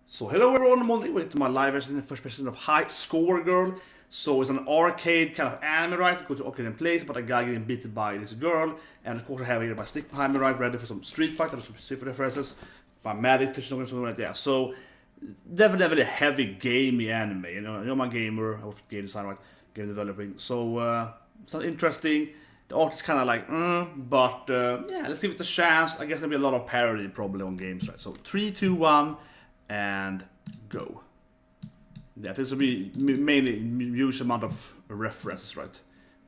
So hello everyone, I'm Myrmonden with my live version, the first person of High Score Girl. So it's an arcade kind of anime, right? You go to arcade and place, but a guy getting beaten by this girl. And of course I have here my stick behind me, right? Ready for some Street Fighter, some specific references. My magic touch, something like that. So definitely a heavy gamey anime. You know I'm a gamer, I was game designer, right? Game developing. So sounds interesting. The art is kind of like, but yeah, let's give it a chance. I guess there'll be a lot of parody probably on games, right? So 3, 2, 1. And go. Yeah, this will be mainly huge amount of references, right?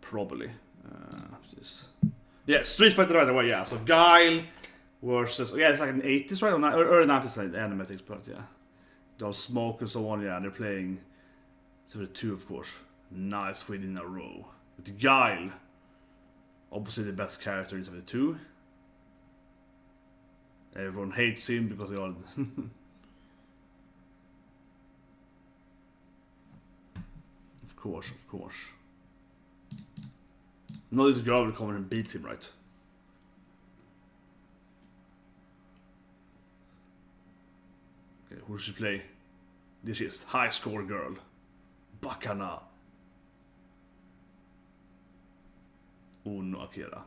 Probably. Yeah, Street Fighter right away, yeah. So Guile versus, yeah, it's like an 80s, right? Or early 90s like anime things, but yeah. They'll smoke and so on, yeah. They're playing 72, of course. Nice win in a row. With Guile, obviously the best character in 72. Everyone hates him because they all. Of course. No, this girl will come and beat him, right? Okay, who should play? This is High Score Girl. Bacana. Oh no, Akira.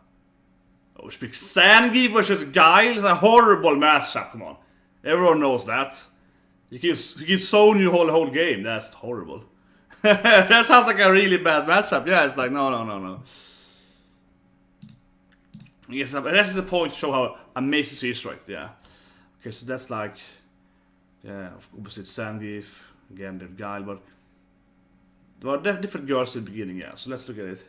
Oh, she picks zangief versus Guile. It's a horrible matchup, come on. Everyone knows that. You give Sony the whole game. That's horrible. That sounds like a really bad matchup. Yeah, it's like, no. Yes, that's the point to show how amazing she is, right? Yeah. Okay, so that's like, yeah, obviously it's zangief. Again, the Guile, but there are different girls in the beginning, yeah. So let's look at it.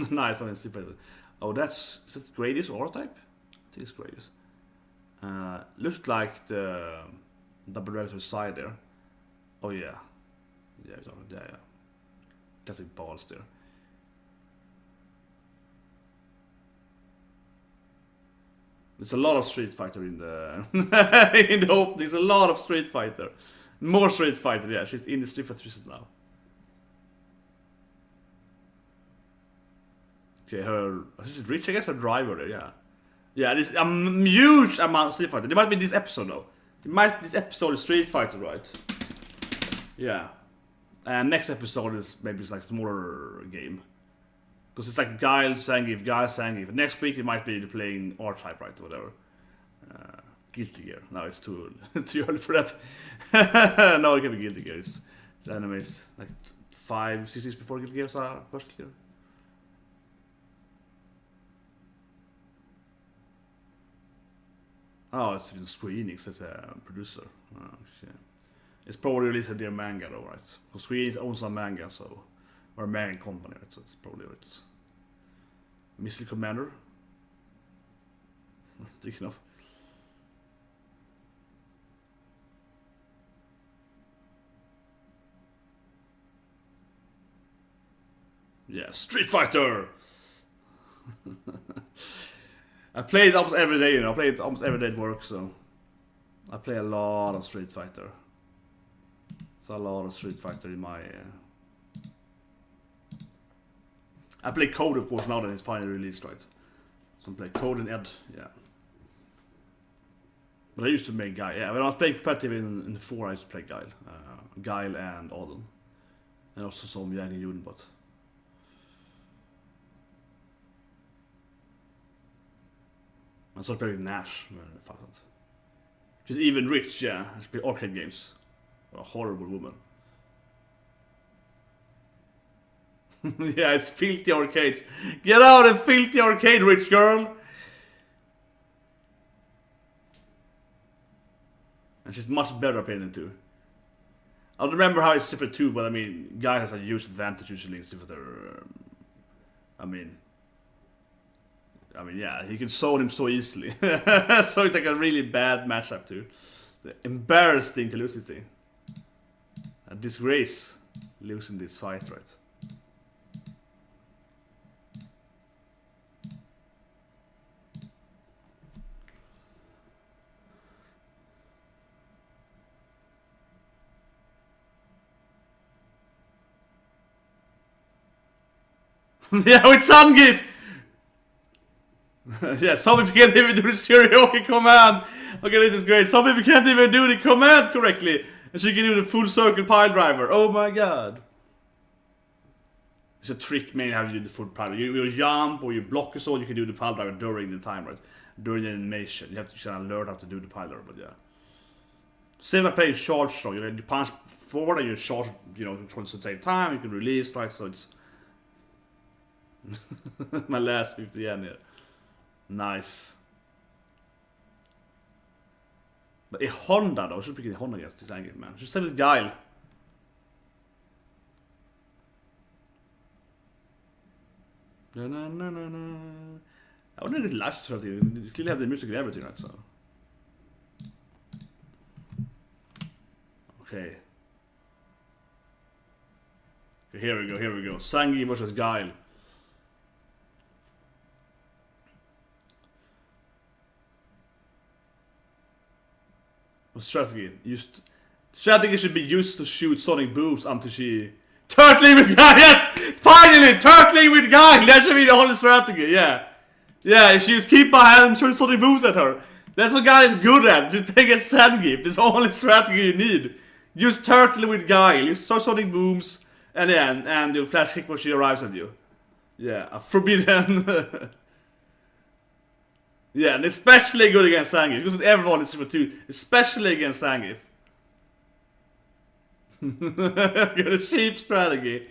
Nice, I didn't see better. Oh, is that Gradius or type? I think it's Gradius. Looks like the double director side there. Oh, yeah. Yeah. Classic balls there. There's a lot of Street Fighter in the in the opening. There's a lot of Street Fighter. More Street Fighter, yeah. She's in the Street Fighter now. Okay, she's rich, I guess, her driver there, yeah. Yeah, there's a huge amount of Street Fighter. There might be this episode though. This episode is Street Fighter, right? Yeah. And next episode is maybe it's like a smaller game. Because it's like Guile, zangief. Next week it might be playing R-Type, right, or whatever. Guilty Gear. No, it's too early for that. No, it can be Guilty Gear. It's animes like 5-6 years before Guilty Gear first year. Oh, it's even Square Enix as a producer. Oh, shit. It's probably released their manga though, right? Because Square Enix owns a manga, so or a manga company, right? So it's probably it's Missile Commander. Thinking of. Yeah, Street Fighter. I play it almost every day, I play it almost every day at work, so I play a lot of Street Fighter. It's a lot of Street Fighter in my. I play Code, of course, now that it's finally released, right? So I play Code and Ed, yeah. But I used to make Guile. Yeah, when I was playing competitive in 4, I used to play Guile. Guile and Auden. And also some Yang and Yun, but. I started playing Nash. Fuck that. She's even rich, yeah. She plays arcade games. A horrible woman. Yeah, it's filthy arcades. Get out of filthy arcade, rich girl! And she's much better opinion too. I don't remember how it's different too, but I mean, guy has a huge advantage usually in different. I mean, yeah, he can zone him so easily. So it's like a really bad matchup too. Embarrassing to lose this thing. A disgrace losing this fight, right? Yeah, with zangief! Yeah, some people can't even do the karaoke command. Okay, this is great. Some people can't even do the command correctly. And she can do the full circle pile driver. Oh my god. It's a trick maybe how you do the full pile driver. You jump or you block or so, you can do the pile driver during the time, right? During the animation. You have to kind of learn how to do the pile driver, but yeah. Same like playing charge strong. You punch forward and you charge, you know, at the same time. You can release, right? So it's my last 50 yen here. Nice. But a Honda though, I should pick a Honda against this angle, man. Just have this Guile. No. I wouldn't really last for you. You clearly have the music and everything, right? So. Okay. Here we go. Zangief versus Guile. Strategy. Strategy should be used to shoot sonic booms until she... Turtling with Guile! Yes! Finally! Turtling with Guile! That should be the only strategy, yeah. Yeah, she just keep my hand and shoot sonic booms at her. That's what Guile is good at. Just take a zangief. That's the only strategy you need. Use turtle with Guile. Use sonic booms and you flash kick when she arrives at you. Yeah, a forbidden... Yeah, and especially good against Zangief, because everyone is super 2, especially against Zangief. Got a cheap strategy.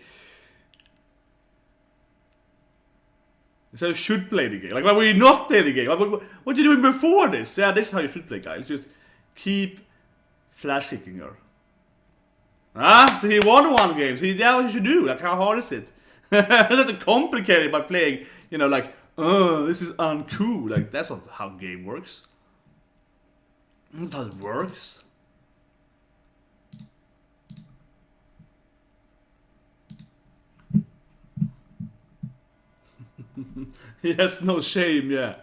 So you should play the game. Like, why would you not play the game? What are you doing before this? Yeah, this is how you should play, guys. Just keep flash kicking her. Ah, so he won one game. See, that's what you should do. Like, how hard is it? It's not too complicated by playing, you know, like, oh, this is uncool. Like, that's not how game works. That's how it works. He has no shame, yeah.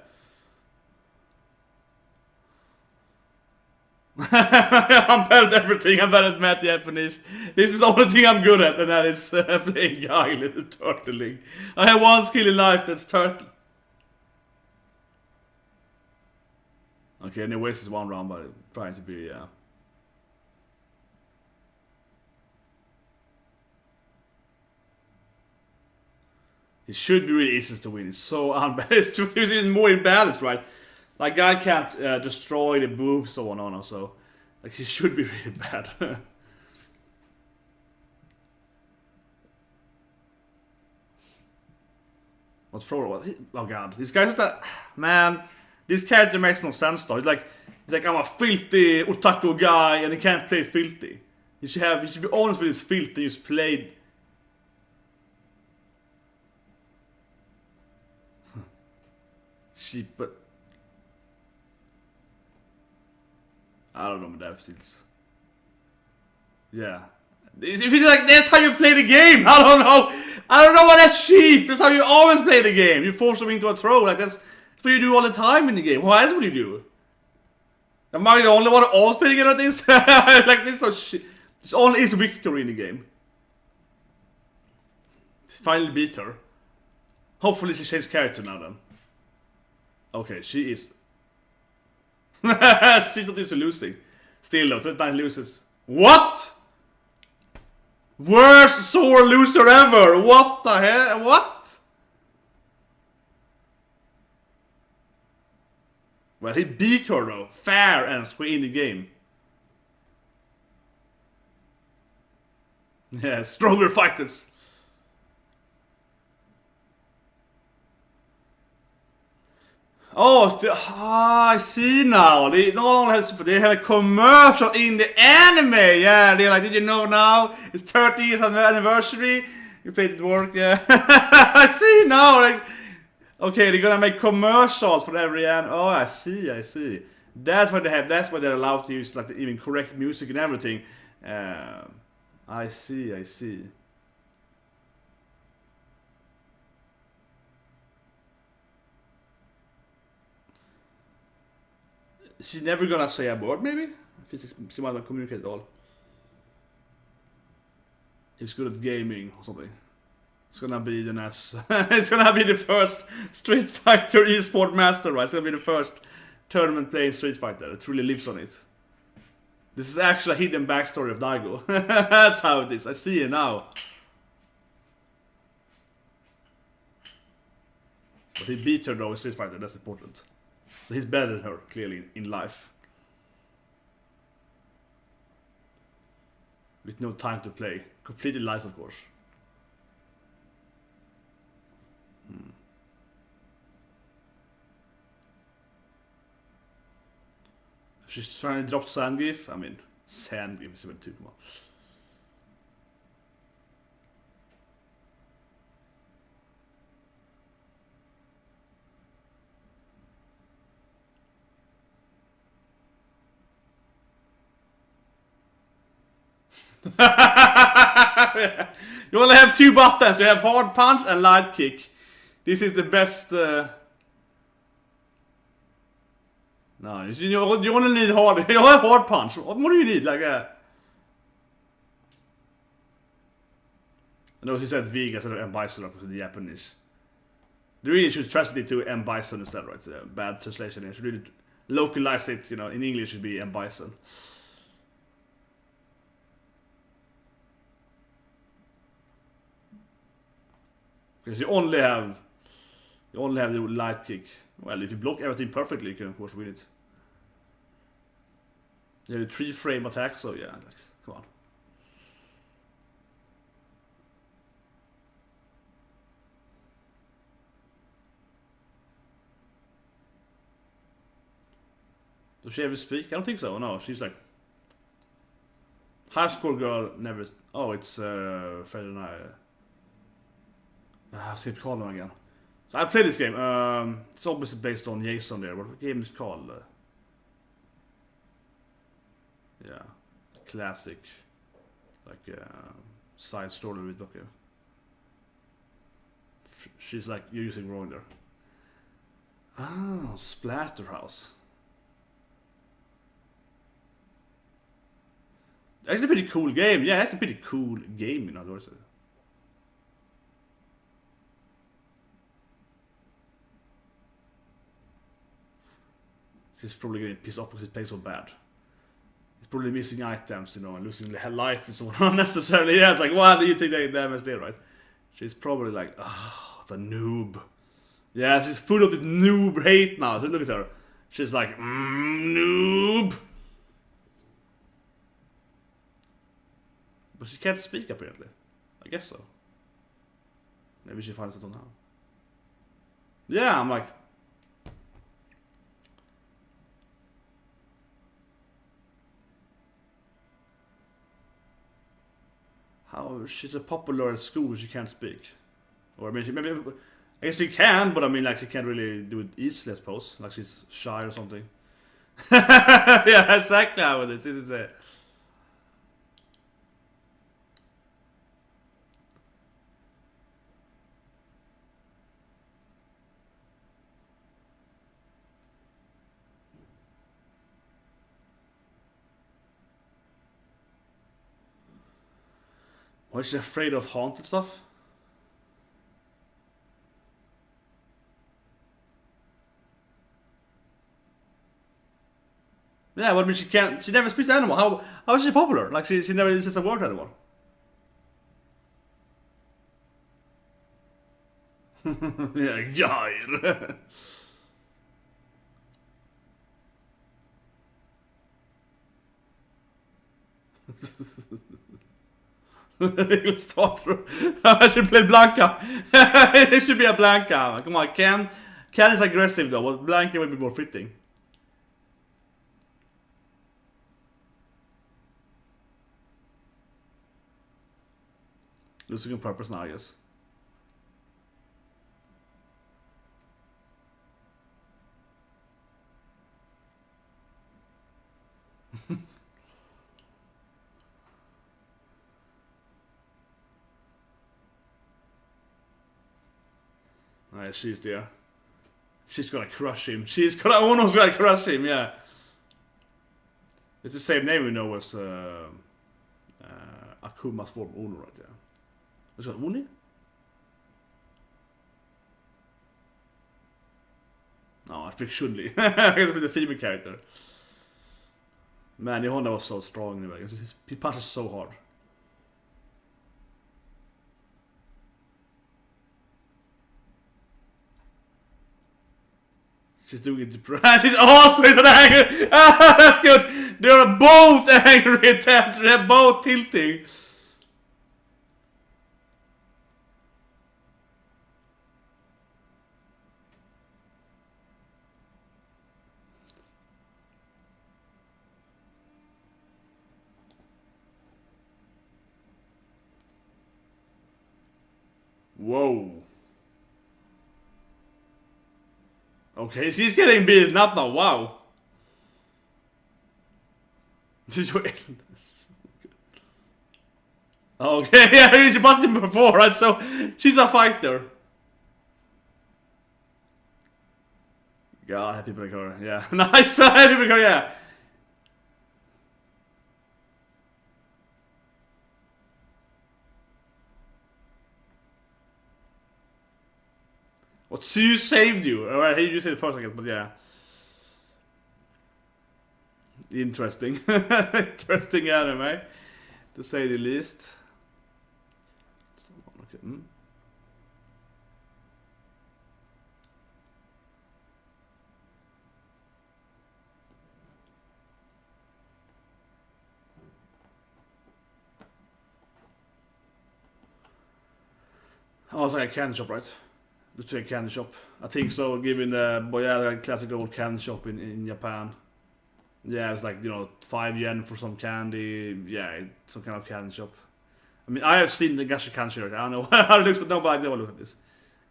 I'm bad at everything. I'm bad at math, Japanese. This is the only thing I'm good at, and that is playing Guile and turtling. I have one skill in life, that's turtle. Okay, and he wastes one round by trying to be, yeah. It should be really easy to win. It's so unbalanced. It's even more imbalanced, right? Like, guy can't destroy the boobs, so on and so. Like, he should be really bad. What's problem? Oh god, this guy's just that. Man, this character makes no sense though. He's like I'm a filthy otaku guy and he can't play filthy. You should be honest with his filthy. You just played. Sheep, but I don't know my dev skills. Yeah. If it's like that's how you play the game, I don't know why that's cheap. That's how you always play the game. You force them into a throw, like that's what you do all the time in the game. What else would you do? Am I the only one who always play the game like this? Like this is shit. This only is victory in the game. Finally beat her. Hopefully she changed character now then. Okay, she is. She's not used to losing. Still though, 29 loses. What? Worst sore loser ever! What the hell? What? Well, he beat her though. Fair and square in the game. Yeah, stronger fighters. Oh, I see now. They have a commercial in the anime. Yeah, they're like, did you know now? It's 30th anniversary. You played it work. Yeah, I see now. Like, okay, they're gonna make commercials for every anime. Oh, I see. That's what they have. That's why they're allowed to use like the even correct music and everything. I see. She's never gonna say a word, maybe? She might not communicate at all. He's good at gaming or something. It's gonna be the next. It's gonna be the first Street Fighter esport master, right? It's gonna be the first tournament playing Street Fighter. It really lives on it. This is actually a hidden backstory of Daigo. That's how it is. I see it now. But he beat her though in Street Fighter, that's important. So he's better than her, clearly, in life. With no time to play. Completely lies, of course. She's trying to drop zangief. I mean, zangief is even too much. You only have 2 buttons. You have hard punch and light kick. This is the best. No, you only need hard. You have hard punch. What more do you need? Like a. I know she said Vega instead of M Bison because the Japanese. They really should translate it to M Bison instead, right? It's a bad translation. They should really localize it. You know, in English it should be M Bison. Because you only have the light kick. Well, if you block everything perfectly, you can of course win it. You have a 3-frame attack, so yeah, like, come on. Does she ever speak? I don't think so. No, she's like high school girl. Never. Oh, it's Fred and I. I can't call them again. So I played this game. It's obviously based on Jason there. What game is it called? Yeah, classic, like side story with okay. She's like using wrong there. Ah, Splatterhouse. Actually, a pretty cool game. Yeah, that's a pretty cool game, in other words. She's probably getting pissed off because it plays so bad. It's probably missing items, you know, and losing life and so on unnecessarily. Yeah, it's like, why do you take that damage there, right? She's probably like, oh, the noob. Yeah, she's full of this noob hate now. So look at her. She's like, noob. But she can't speak apparently. I guess so. Maybe she finds it on now. Yeah, I'm like. How she's a popular at school, she can't speak. Or maybe I guess she can, but I mean like she can't really do it easily, I suppose. Like she's shy or something. Yeah, exactly how it is. This is it. Why is she afraid of haunted stuff? Yeah, but I mean she can't. She never speaks to anyone. How is she popular? Like she never says a word to anyone. Yeah, Geir. Let's start. I should play Blanca. It should be a Blanca. Come on, Ken is aggressive though, but Blanca would be more fitting. Losing on purpose now, I guess. Alright, she's there. She's gonna crush him. Ono's gonna crush him, yeah. It's the same name we know as Akuma's form Ono, right? Yeah. What's it called? Oni? No, I picked Chun-Li. I guess with the female character. Man, the Honda was so strong anyway. He punches so hard. She's doing it to she's also an angry. Ah, that's good. They're both angry at they're both tilting. Whoa. Okay, she's getting beaten up now. Wow. Okay, yeah, she busted him before, right? So she's a fighter. God, happy with her. Yeah, nice. Happy with her. Yeah. What? So you saved you? All right, you said it first, I guess, but yeah. Interesting, interesting anime, to say the least. Okay. Oh, it's like a candy shop, right? Looks like a candy shop. I think so, given the like classic old candy shop in Japan. Yeah, it's like, you know, 5 yen for some candy. Yeah, some kind of candy shop. I mean, I have seen the gacha candy shop. I don't know how it looks, but no, but I never look at this.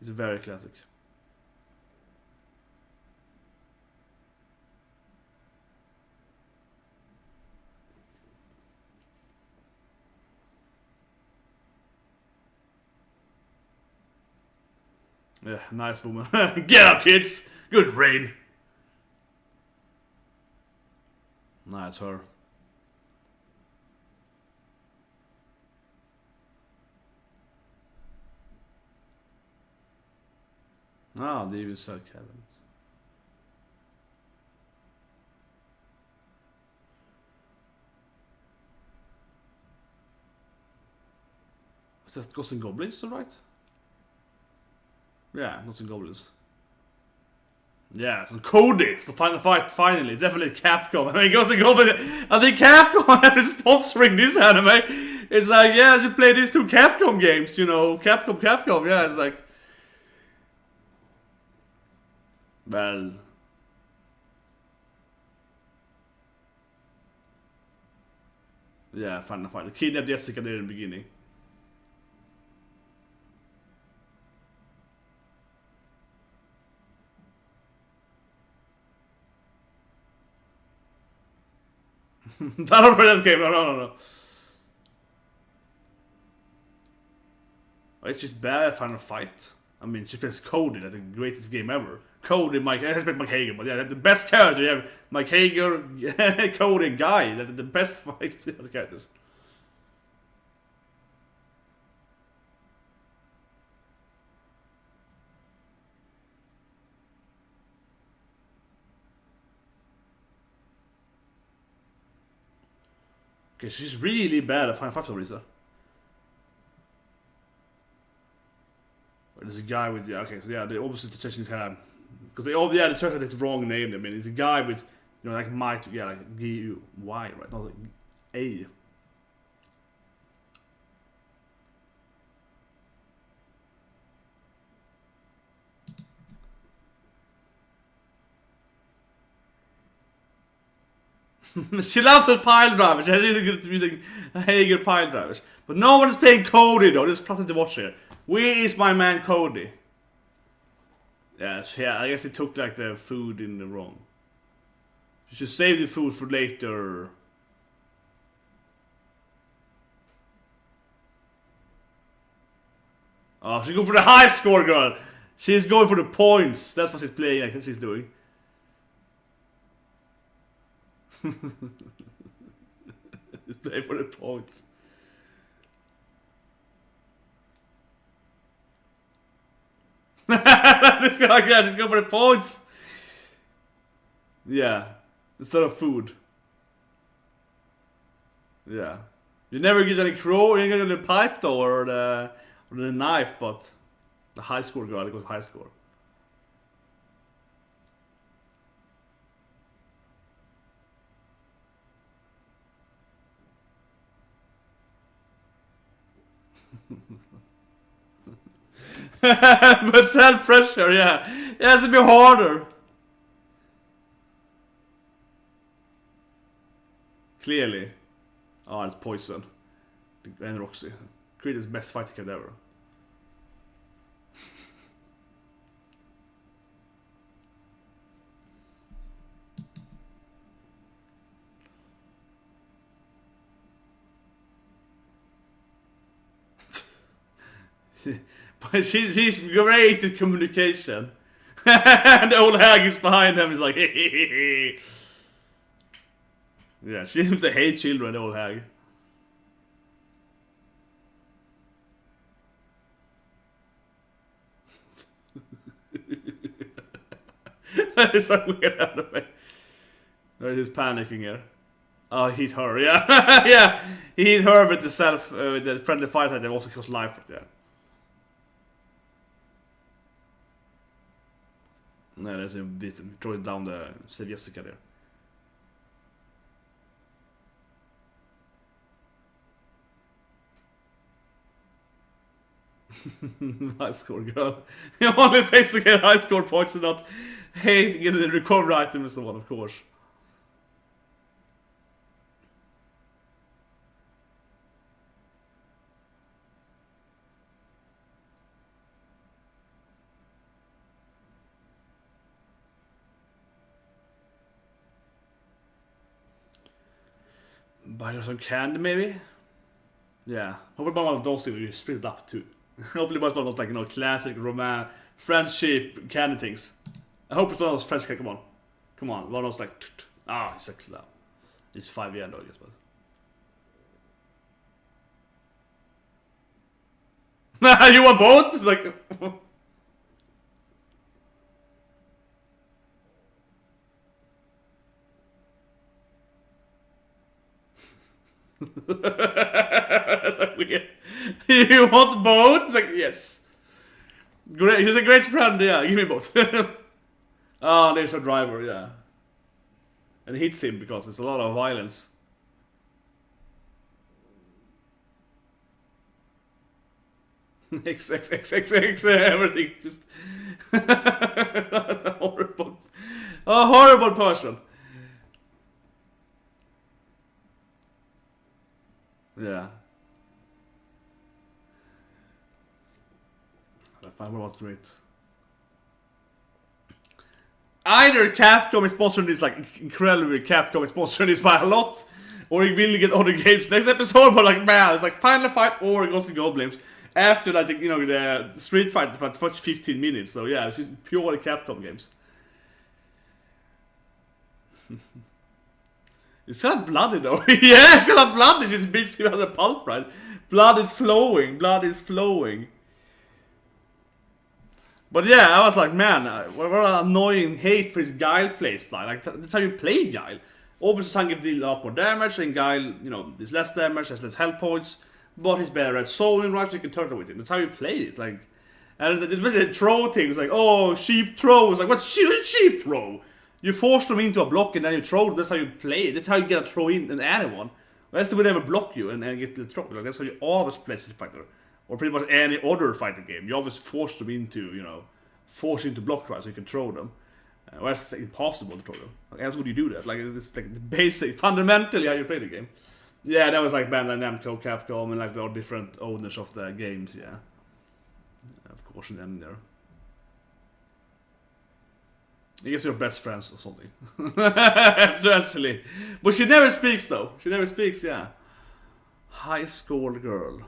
It's very classic. Yeah, nice woman. Get up, kids! Good rain! Nah, it's her. Ah, they even sell cabins. Is that Ghosts and Goblins, right? Yeah, Ghosts and Goblins. Yeah, so Cody, it's the final fight, finally. It's definitely Capcom. I mean, Ghosts and Goblins. I think Capcom is sponsoring this anime. It's like, yeah, you play these 2 Capcom games, you know. Capcom, yeah, it's like. Well. Yeah, final fight. The kidnapped Jessica there in the beginning. I don't play that game. No. It's just bad at Final Fight. I mean, she plays Cody, that's the greatest game ever. Cody, Mike, I expect Mike Hager, but yeah, that's the best character. You have Mike Hager, Cody, and Guy. That's the best fight characters. Okay, she's really bad at Final Fight for some reason. There's a guy with, yeah, okay, so yeah, the opposite situation is kind of, because they all, yeah, the church has the wrong name. I mean, it's a guy with, you know, like might, yeah, like GUILE, right? Not like A. She loves her pile drivers. She's really good at using Hager pile drivers. But no one is playing Cody though. This is pleasant to watch here. Where is my man Cody? Yeah, I guess they took like the food in the wrong. You should save the food for later. Oh, she's going for the high score, girl. She's going for the points. That's what she's playing. Like she's doing. Just play for the points. This guy, yeah, just go for the points. Yeah. Instead of food. Yeah. You never get any crow, you get the pipe though, or the knife, but the high score girl, it goes high score. But self-pressure, yeah. It has to be harder. Clearly. Oh, it's Poison. And Roxy. Creed's best fighting card ever. But she's great at communication. And the old hag is behind him, is like, hehehe. Yeah, she seems to hate children, the old hag. That is a weird anime. He's panicking here. Oh, he hit her, yeah. Yeah, he hit her with the with the friendly fire that also cost life, yeah. No, there's a bit, throw it down the Save Jessica there. High score girl. The only place to get high score points is not hate getting the recovery item and so on, of course. Buy her some candy, maybe? Yeah. Hopefully buy one of those things where you split it up too. Hopefully buy one of those, like, you know, classic romance, friendship candy things. I hope it's one of those French candy. Come on. Come on. One of those, like, ah, he's sexy now. He's 5 years old, I guess, but. You want both? It's like. That's weird. You want both? It's like, yes. Great. He's a great friend, yeah. Give me both. Ah, there's a driver, yeah. And it hits him because there's a lot of violence. X, everything just. A horrible person. Yeah. The final was great. Either Capcom is sponsoring this, like, incredibly Capcom is sponsoring this by a lot, or you will get other games next episode, but like, man, it's like Final Fight or Ghosts and Goblins after, like, you know, the Street Fighter for 15 minutes, so yeah, it's just purely Capcom games. It's kind of bloody though. Yeah, it's kind of bloody. It's basically has a pulp, right? Blood is flowing. Blood is flowing. But yeah, I was like, man, what an annoying hate for his Guile playstyle. Like, that's how you play Guile. Obviously, Zangief deal a lot more damage, and Guile, you know, there's less damage, has less health points, but he's better at soloing, right? So you can turn it with him. That's how you play it. Like, and it's basically a throw thing. It's like, oh, sheep throw. It's like, what's sheep throw? You force them into a block and then you throw them. That's how you play it. That's how you get a throw in anyone. That's the way they ever block you and get the throw. Like, that's how you always play Street Fighter. Or pretty much any other fighting game. You always force them into, you know, force into block, right, so you can throw them. Well, it's impossible to throw them. Like, else would you do that? Like, it's like the basic, fundamentally how you play the game. Yeah, that was like Bandai Namco, Capcom, and like the different owners of the games, yeah. Of course, in the end there. I guess you're best friends or something. Actually. But she never speaks though. She never speaks, yeah. High school girl.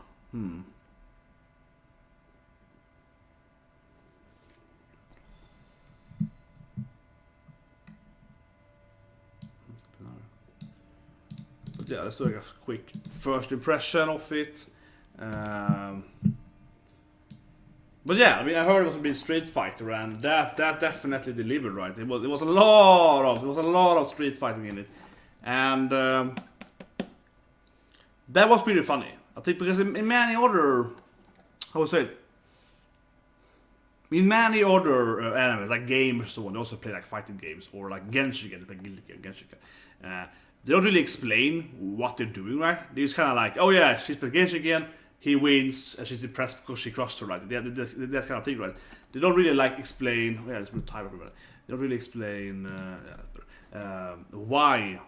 But yeah, let's do a quick first impression of it. But But yeah, I mean, I heard it was a big Street Fighter, and that definitely delivered, right? It was a lot of street fighting in it, and that was pretty funny. I think because in many other, how would I say it? In many other animes, like games or so on, they also play like fighting games, or like Genshin, they play Genshin. They don't really explain what they're doing, right? They just kind of like, oh yeah, she's playing Genshin again, he wins, and she's impressed because she crossed her, right? That kind of thing, right? They don't really like explain, yeah, let's move time up a minute. They don't really explain why.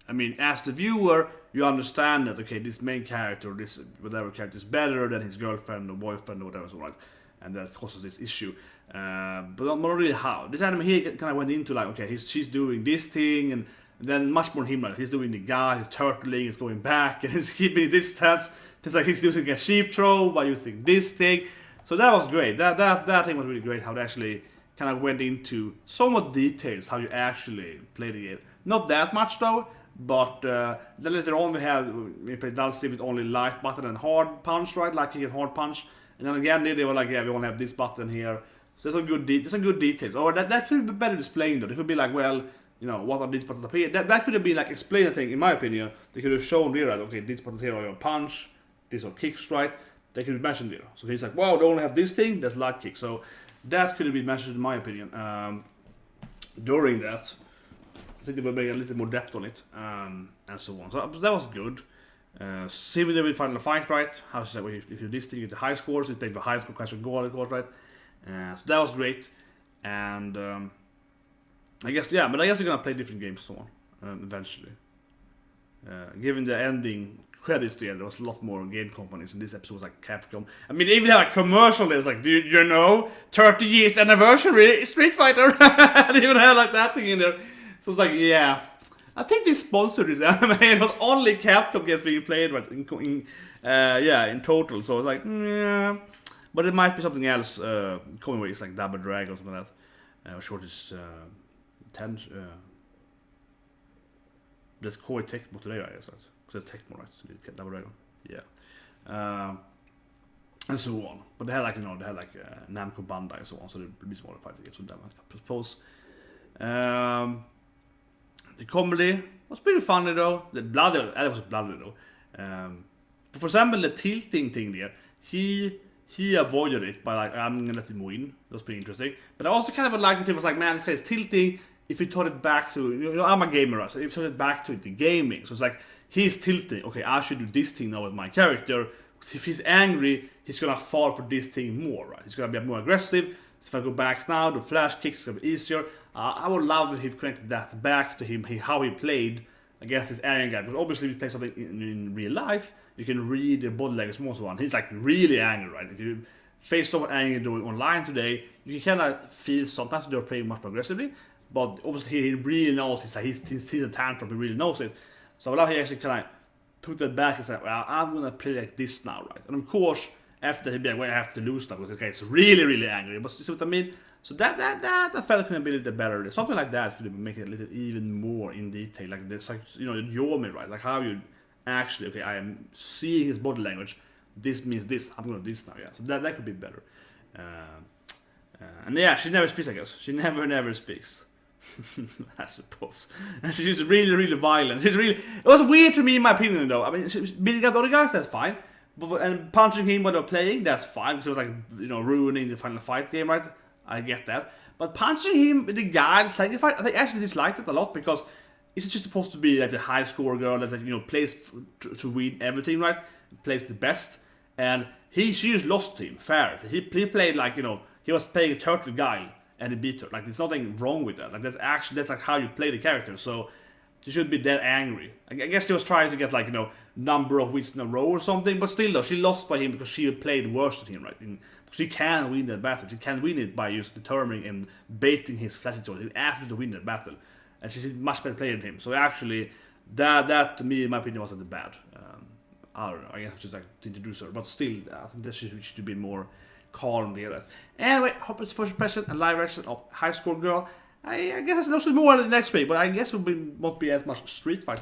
I mean, as the viewer, you understand that, okay, this main character, this whatever character is better than his girlfriend or boyfriend or whatever, so right, and that causes this issue. But not really how. This anime here kind of went into like, okay, she's doing this thing, and then much more him, like he's doing the guy, he's turtling, he's going back, and he's keeping distance. It's like he's using a sheep throw by using this thing. So that was great. That thing was really great. How they actually kind of went into somewhat details how you actually play the game. Not that much though. But then later on we played Dulcie with only light button and hard punch, right? Like kick and hard punch. And then again they were like, yeah, we only have this button here. So there's some good details. Or that could be better explained though. It could be like, well, you know, what are these buttons up here? That could have been like explained, I think, in my opinion. They could have shown there, right? Okay, these buttons here are your punch, these are kicks, right? They could be mentioned there. So he's like, wow, they only have this thing, that's light kick. So that could have been mentioned in my opinion. During that. I think they were making a little more depth on it, and so on. So that was good. Similar with Final Fight, right? How to say, if you this thing, you get the high scores, you take the high score question goal, right? So that was great. And I guess, yeah, but I guess you're gonna play different games, so on, eventually. Given the ending credits there was a lot more game companies, and this episode was like Capcom. I mean, they even had a commercial that was like, do you know, 30 years anniversary Street Fighter? They even had like that thing in there. So it's like, yeah, I think they sponsored this anime. It was only Capcom games being played, right? In total. So it's like, yeah, but it might be something else coming with. It's like Double Dragon or something like that. Short is 10. That's called Tecmo today, I guess. Because it's Tecmo, right? So you get Double Dragon. Yeah. And so on. But they had like, Namco Bandai and so on. So there will be smaller fighting games with them, I suppose. The comedy was pretty funny though. The bloody, that was bloody though. But for example, the tilting thing there, he avoided it by like, I'm gonna let him win. That was pretty interesting. But I also kind of liked it. It was like, man, this guy is tilting. If you turn it back to, you know, I'm a gamer, right? So if you turn it back to the gaming, so it's like he's tilting. Okay, I should do this thing now with my character. If he's angry, he's gonna fall for this thing more, right? He's gonna be more aggressive. If I go back now, the flash kicks is gonna be easier. I would love if he connected that back to him, how he played against this alien guy. Because obviously, if you play something in real life, you can read the body language more so on. He's like really angry, right? If you face someone angry doing online today, you can kind of feel sometimes they're playing much more aggressively. But obviously, he really knows he's a tantrum, he really knows it. So I love he actually kind of took that back and said, well, I'm gonna play like this now, right? And of course, after he'd be like, well, I have to lose now because the guy's really, really angry. But you see what I mean? So that I felt could be a little bit better. Something like that could make it a little even more in detail. Like this, like, you know, Yomi, right? Like how you actually, okay, I am seeing his body language. This means this. I'm gonna do this now, yeah. So that could be better. And yeah, she never speaks, I guess. She never speaks. I suppose. And she's really, really violent. It was weird to me, in my opinion, though. I mean, beating up the other guys, that's fine. And punching him while they're playing, that's fine. Because it was like, you know, ruining the Final Fight game, right? I get that. But punching him with the guy in the second fight, I think I actually disliked it a lot because it's just supposed to be like the high score girl that, you know, plays to win everything, right? Plays the best. And she just lost to him, fair. He played like, you know, he was playing a turtle guy and he beat her. Like, there's nothing wrong with that. Like, that's like how you play the character. So she should be that angry. I guess she was trying to get like, you know, number of wins in a row or something. But still though, she lost by him because she played worse than him, right? She can win that battle. She can win it by just determining and baiting his flashy tool. He asked her to win that battle. And she's a much better player than him. So actually, that to me, in my opinion, wasn't bad. I don't know. I guess it's just like to introduce her. But still, I think that she should be more calm there. Anyway, hope it's first impression and live reaction of High Score Girl. I guess there's more in the next week. But I guess it won't be as much street fighting.